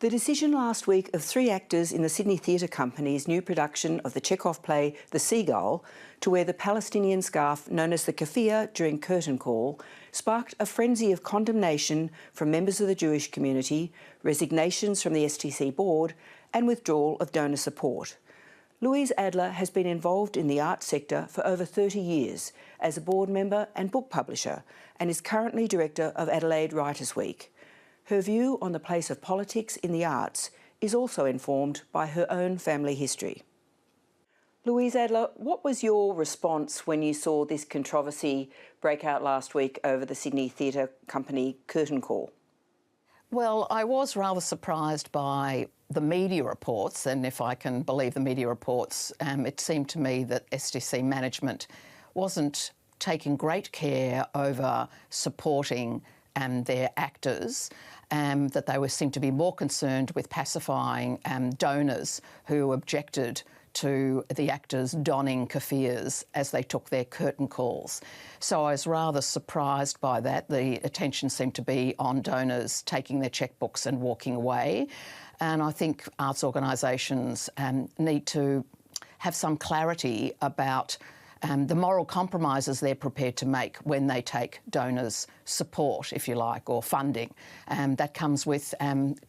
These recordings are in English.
The decision last week of 3 actors in the Sydney Theatre Company's new production of the Chekhov play The Seagull to wear the Palestinian scarf known as the Kofiya during curtain call sparked a frenzy of condemnation from members of the Jewish community, resignations from the STC board and withdrawal of donor support. Lewis Adler has been involved in the arts sector for over 30 years as a board member and book publisher and is currently director of Adelaide Writers' Week. Her view on the place of politics in the arts is also informed by her own family history. Louise Adler, what was your response when you saw this controversy break out last week over the Sydney Theatre Company curtain call? Well, I was rather surprised by the media reports, and if I can believe the media reports, it seemed to me that STC management wasn't taking great care over supporting their actors, that they seemed to be more concerned with pacifying donors who objected to the actors donning keffiyehs as they took their curtain calls. So I was rather surprised by that. The attention seemed to be on donors taking their checkbooks and walking away. And I think arts organisations need to have some clarity about the moral compromises they're prepared to make when they take donors' support, if you like, or funding. That comes with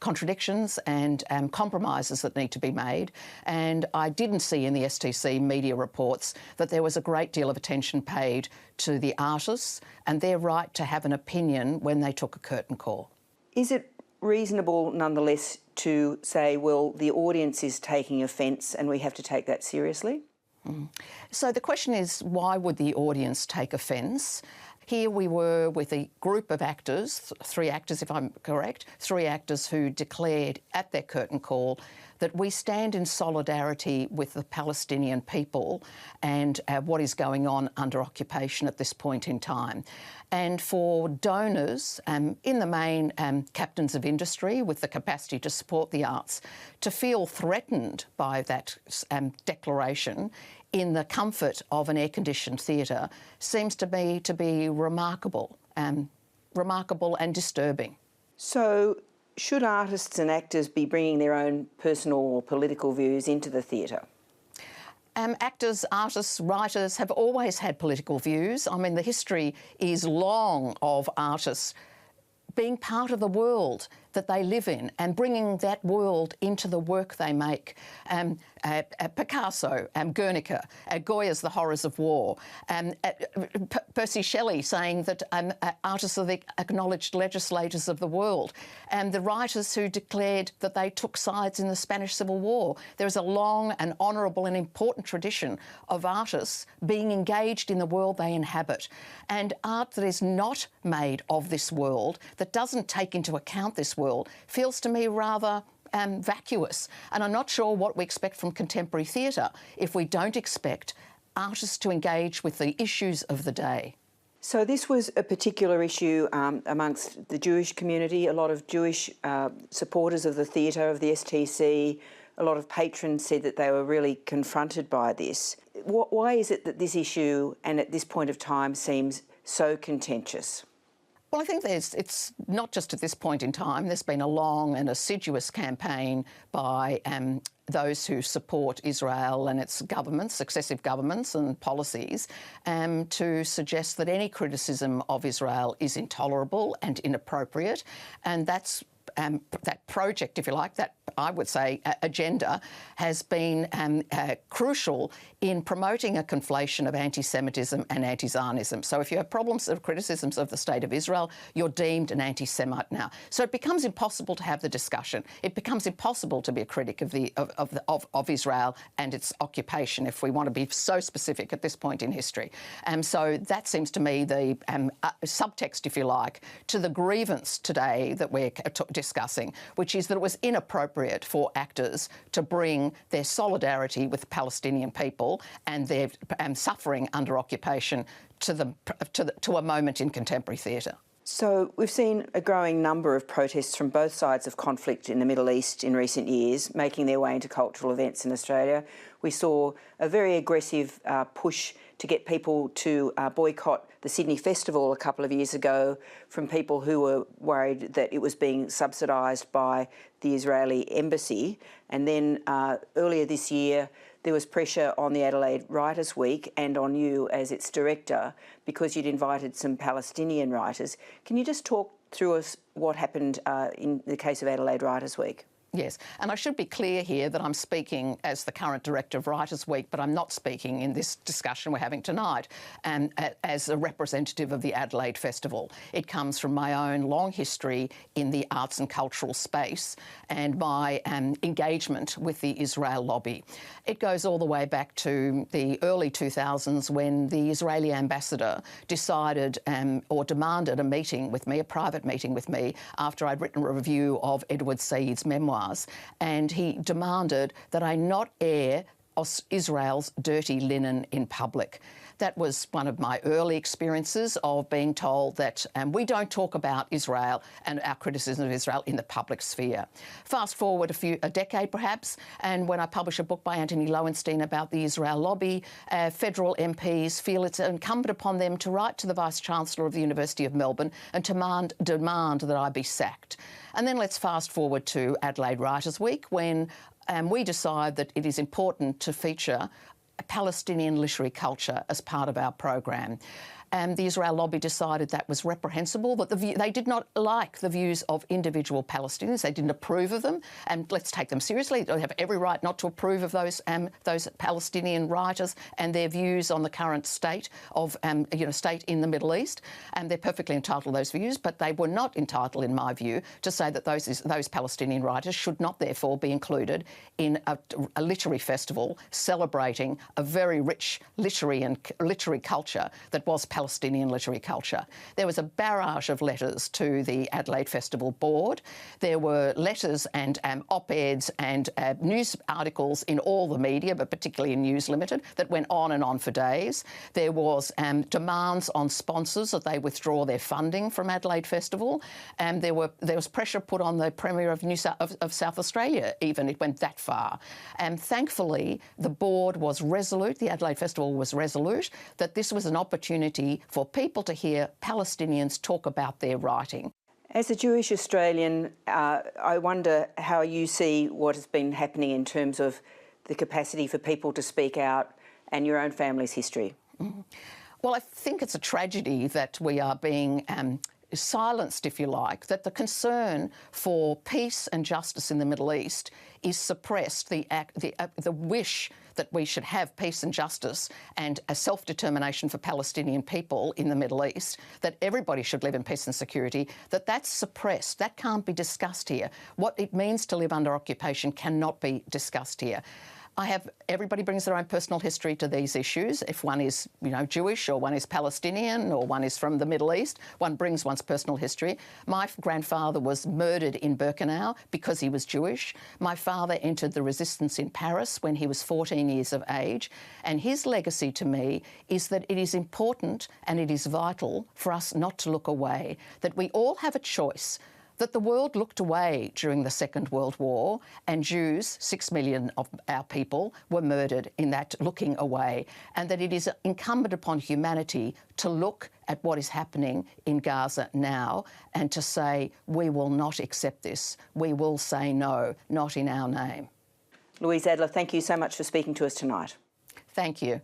contradictions and compromises that need to be made. And I didn't see in the STC media reports that there was a great deal of attention paid to the artists and their right to have an opinion when they took a curtain call. Is it reasonable, nonetheless, to say, well, the audience is taking offence and we have to take that seriously? So the question is, why would the audience take offence? Here we were with a group of actors, 3 actors if I'm correct, 3 actors who declared at their curtain call that we stand in solidarity with the Palestinian people and what is going on under occupation at this point in time. And for donors, in the main captains of industry with the capacity to support the arts, to feel threatened by that declaration in the comfort of an air-conditioned theatre seems to me to be remarkable and disturbing. So should artists and actors be bringing their own personal or political views into the theatre? Actors, artists, writers have always had political views. I mean, the history is long of artists being part of the world that they live in and bringing that world into the work they make. Picasso, Guernica, Goya's The Horrors of War, Percy Shelley saying that artists are the acknowledged legislators of the world, and the writers who declared that they took sides in the Spanish Civil War. There is a long and honourable and important tradition of artists being engaged in the world they inhabit, and art that is not made of this world, that doesn't take into account this world, feels to me rather vacuous. And I'm not sure what we expect from contemporary theatre if we don't expect artists to engage with the issues of the day. So this was a particular issue amongst the Jewish community, a lot of Jewish supporters of the theatre, of the STC, a lot of patrons said that they were really confronted by this. Why is it that this issue, and at this point of time, seems so contentious? Well, I think it's not just at this point in time. There's been a long and assiduous campaign by those who support Israel and its governments, successive governments and policies, to suggest that any criticism of Israel is intolerable and inappropriate. And that's that project, if you like, that I would say agenda, has been crucial in promoting a conflation of anti-Semitism and anti-Zionism. So if you have problems or criticisms of the State of Israel, you're deemed an anti-Semite now. So it becomes impossible to have the discussion. It becomes impossible to be a critic of Israel and its occupation, if we want to be so specific at this point in history. So that seems to me the subtext, if you like, to the grievance today that we're discussing, which is that it was inappropriate for actors to bring their solidarity with the Palestinian people and their suffering under occupation to a moment in contemporary theatre. So we've seen a growing number of protests from both sides of conflict in the Middle East in recent years, making their way into cultural events in Australia. We saw a very aggressive push to get people to boycott the Sydney Festival a couple of years ago from people who were worried that it was being subsidised by the Israeli embassy. And then earlier this year, there was pressure on the Adelaide Writers' Week and on you as its director because you'd invited some Palestinian writers. Can you just talk through us what happened in the case of Adelaide Writers' Week? Yes, and I should be clear here that I'm speaking as the current director of Writers' Week, but I'm not speaking in this discussion we're having tonight as a representative of the Adelaide Festival. It comes from my own long history in the arts and cultural space and my engagement with the Israel lobby. It goes all the way back to the early 2000s when the Israeli ambassador decided or demanded a meeting with me, a private meeting with me, after I'd written a review of Edward Said's memoir. And he demanded that I not air Israel's dirty linen in public. That was one of my early experiences of being told that we don't talk about Israel and our criticism of Israel in the public sphere. Fast forward a decade perhaps, and when I publish a book by Anthony Lowenstein about the Israel lobby, federal MPs feel it's incumbent upon them to write to the Vice-Chancellor of the University of Melbourne and demand that I be sacked. And then let's fast forward to Adelaide Writers' Week when we decide that it is important to feature Palestinian literary culture as part of our program. And the Israel lobby decided that was reprehensible, that they did not like the views of individual Palestinians. They didn't approve of them, and let's take them seriously. They have every right not to approve of those Palestinian writers and their views on the current state of state in the Middle East. And they're perfectly entitled to those views, but they were not entitled, in my view, to say that those Palestinian writers should not therefore be included in a literary festival celebrating a very rich literary culture that was Palestinian literary culture. There was a barrage of letters to the Adelaide Festival Board. There were letters and op-eds and news articles in all the media, but particularly in News Limited, that went on and on for days. There was demands on sponsors that they withdraw their funding from Adelaide Festival, and there was pressure put on the Premier of South Australia, even. It went that far. And thankfully, the board was resolute, the Adelaide Festival was resolute, that this was an opportunity for people to hear Palestinians talk about their writing. As a Jewish Australian, I wonder how you see what has been happening in terms of the capacity for people to speak out and your own family's history. Mm-hmm. Well, I think it's a tragedy that we are being silenced, if you like, that the concern for peace and justice in the Middle East is suppressed, the wish that we should have peace and justice and a self-determination for Palestinian people in the Middle East, that everybody should live in peace and security, that's suppressed. That can't be discussed here. What it means to live under occupation cannot be discussed here. Everybody brings their own personal history to these issues. If one is, Jewish, or one is Palestinian, or one is from the Middle East, one brings one's personal history. My grandfather was murdered in Birkenau because he was Jewish. My father entered the resistance in Paris when he was 14 years of age. And his legacy to me is that it is important and it is vital for us not to look away, that we all have a choice. That the world looked away during the Second World War, and Jews, 6 million of our people, were murdered in that looking away, and that it is incumbent upon humanity to look at what is happening in Gaza now and to say, we will not accept this. We will say no, not in our name. Louise Adler, thank you so much for speaking to us tonight. Thank you.